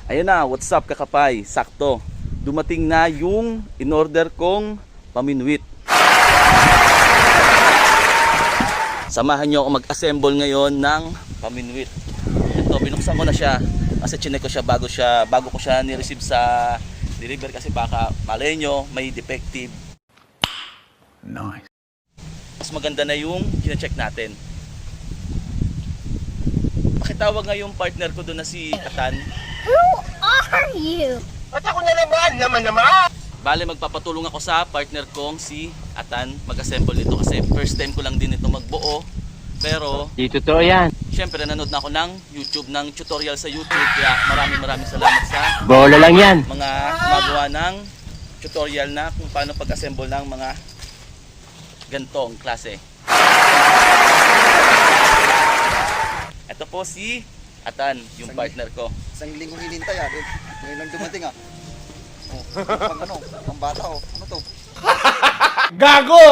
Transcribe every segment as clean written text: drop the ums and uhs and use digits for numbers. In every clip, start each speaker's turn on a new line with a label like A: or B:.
A: Ayun na, what's up kakapay? Sakto. Dumating na yung in-order kong paminwit. Samahan nyo ako mag-assemble ngayon ng paminwit. Ito, binuksan ko na siya. Kasi chinek ko siya bago ko siya ni-receive sa deliver kasi baka malay nyo may defective.
B: Nice.
A: Mas maganda na yung kina-check natin. Pakitawag nga yung partner ko doon na si Atan.
C: Who are you?
D: At ako na naman.
A: Bale, magpapatulong ako sa partner kong si Atan mag-assemble nito kasi first time ko lang din ito magbuo. Pero
D: Di totoo yan.
A: syempre nanood na ako ng YouTube, ng tutorial sa YouTube. Kaya maraming salamat sa
D: Bola lang yan.
A: mga gumagawa ng tutorial na kung paano pag-assemble ng mga gantong klase. Ito po si Atan, yung partner ko.
E: Isang linggong hinintay ah. Ngayon lang dumating ah. Oh, pang bata oh. Ano to?
B: Gago!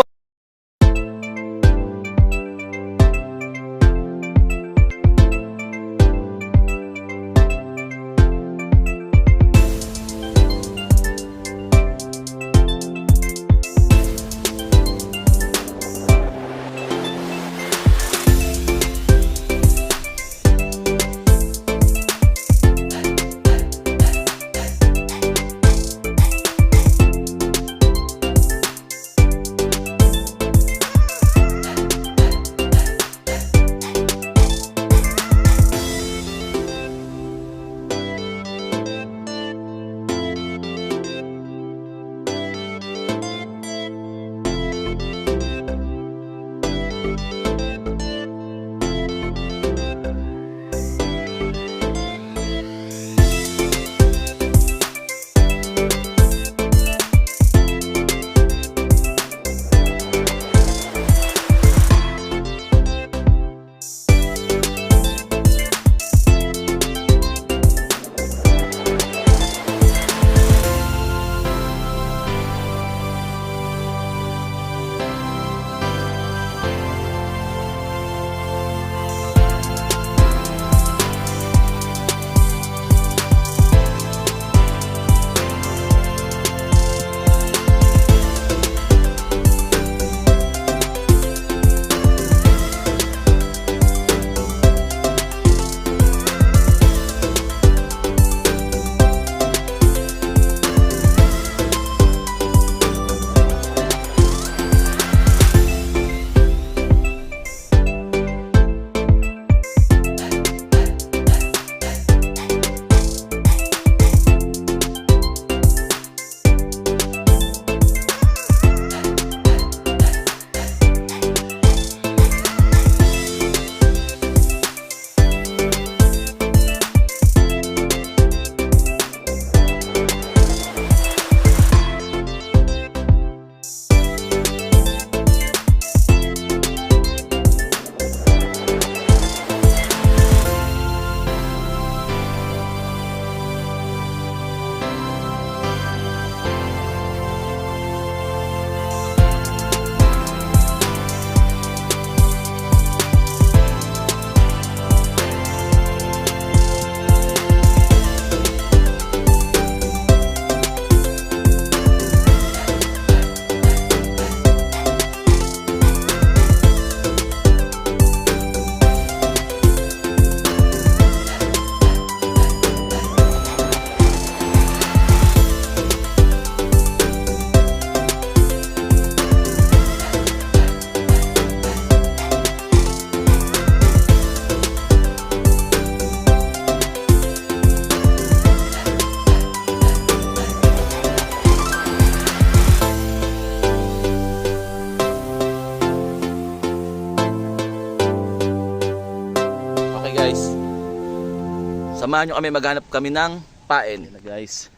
A: Samahan nyo kami, maghanap kami ng pain. Guys,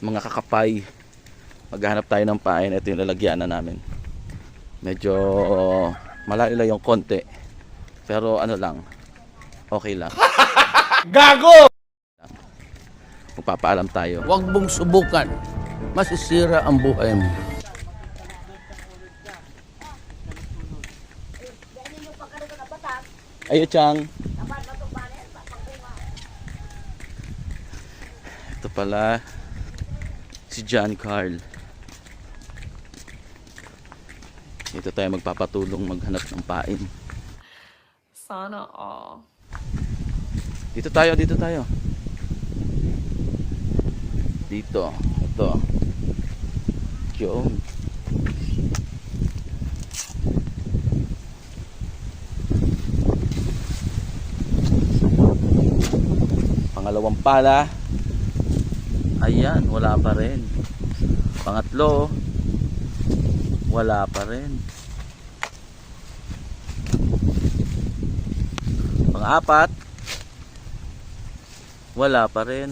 A: mga kakapay, maghanap tayo ng pain. Ito yung lalagyan na namin. Medyo malayo lang yung konti, pero ano lang, okay lang.
B: Gago!
A: Magpapaalam tayo.
F: Huwag mong subukan. Masisira ang buhay mo.
A: Ayo, Chang. Ito pala si John Carl. Dito tayo magpapatulong maghanap ng pain.
G: Sana all.
A: Dito tayo. Dito. Ito. Yun. Pangalawang pala. Ayan, wala pa rin. Pangatlo, wala pa rin. Pang-apat, wala pa rin.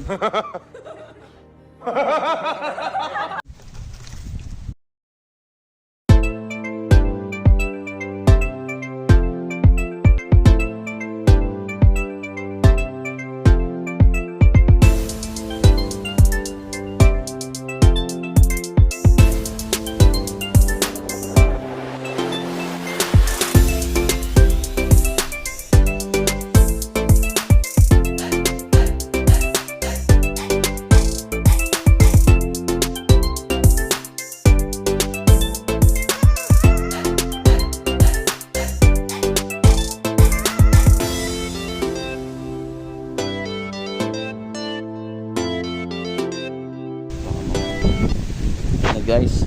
A: Guys,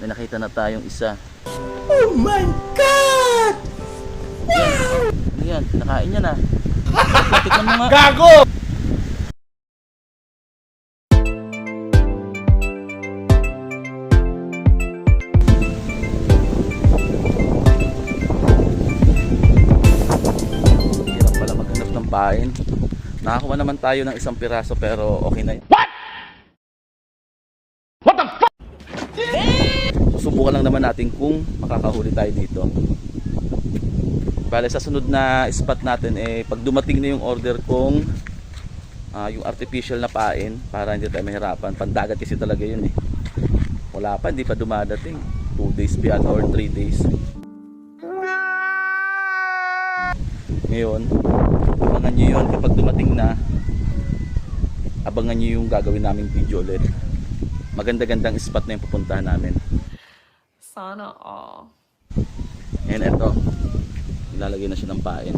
A: may nakita na tayong isa.
B: Oh my God!
A: Yan, nakain niya na. Tikman mo nga.
B: Gago!
A: Hirap pala maghanap ng pain. Nakakuha naman tayo ng isang piraso pero okay na yun. Susubukan lang naman natin kung makakahuli tayo dito. Bale sa sunod na spot natin pag dumating na yung order kong yung artificial na pain para hindi tayo mahirapan. Pandagat kasi talaga yun Wala pa, hindi pa dumadating. 2 days pa or 3 days. Ngayon, abangan nyo yun kapag dumating na. Abangan nyo yung gagawin naming video ulit. Maganda-gandang spot na yung pupuntahan namin.
G: Sana all.
A: And eto, ilalagay na siya ng pain.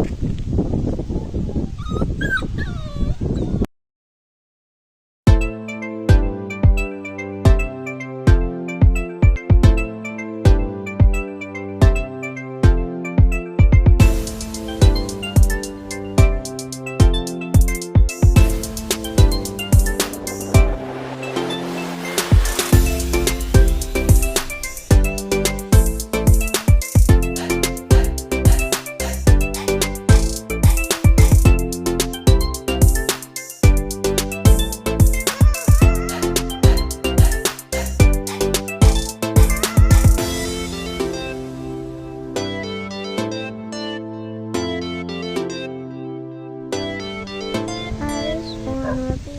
C: I just wanna be.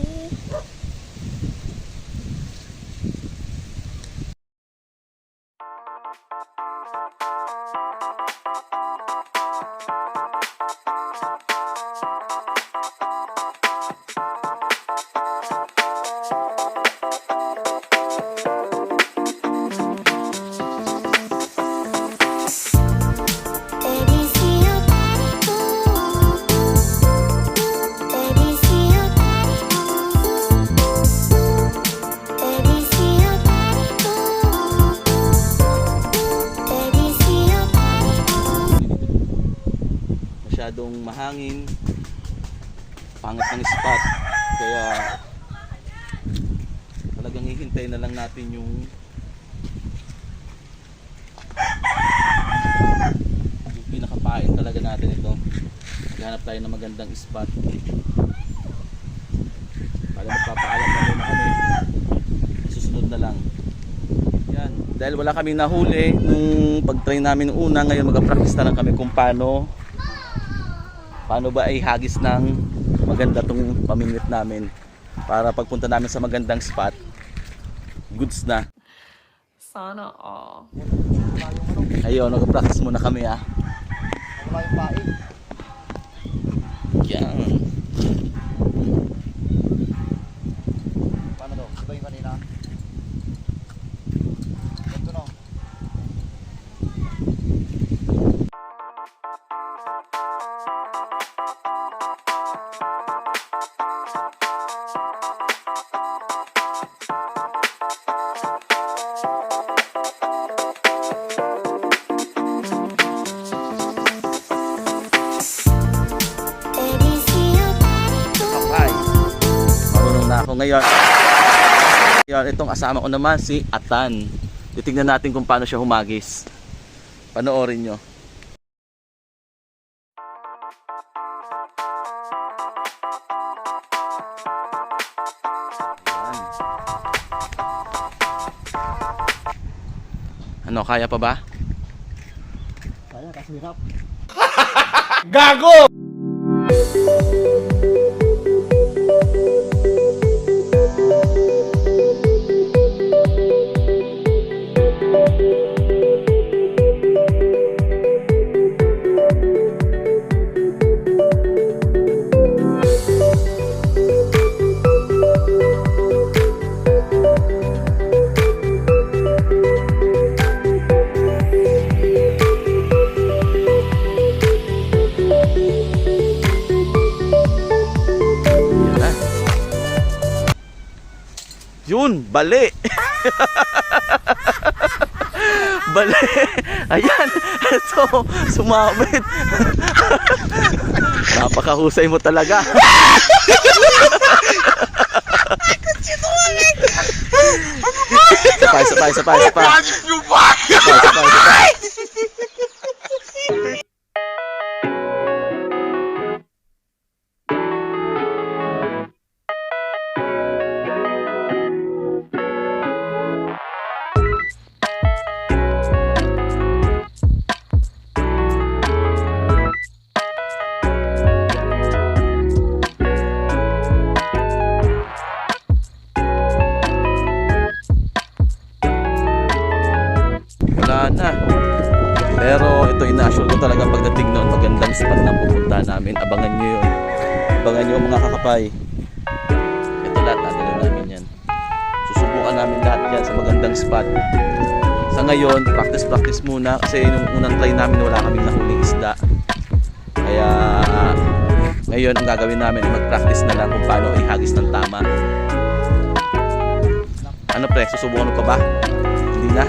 A: Masyadong mahangin, pangit ng spot, kaya talagang hihintay na lang natin yung pinakapain talaga natin ito. Maghanap tayo ng magandang spot para magpapaalam na muna kami, susunod na lang yan. Dahil wala kaming nahuli nung pag-try namin una, ngayon mag-practice na lang kami kung paano ba ay hagis ng maganda tong pamimit namin para pagpunta namin sa magandang spot, goods na.
G: Sana all.
A: Ayun, nag-practice muna kami
E: Wala yung pain.
A: Yan. ako ngayon. Itong asama ko naman si Atan. Titignan natin kung paano siya humagis. Panoorin nyo. Ano, kaya pa ba?
E: Kaya, kasi hirap.
B: Gago!
A: Yun, bali. Bali. Ayan. Ito, sumabit. Napakahusay mo talaga. Sapay. Wala na. Pero ito ina-assure ko talaga pagdating noon, magandang spot na pupunta namin. Abangan nyo yun. Abangan nyo mga kakapay. Ito lahat, dadala namin yan. Susubukan namin lahat yan sa magandang spot. Sa ngayon, practice muna kasi nung unang try namin wala kaming nahuling isda. Kaya ngayon ang gagawin namin ay mag-practice na lang kung paano ihagis ng tama. Ano pre, susubukan mo pa ba? Hindi na?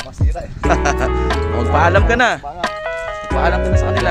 E: Masira eh.
A: Magpaalam ka na.
E: Banga.
A: Paalam ka na sa kanila.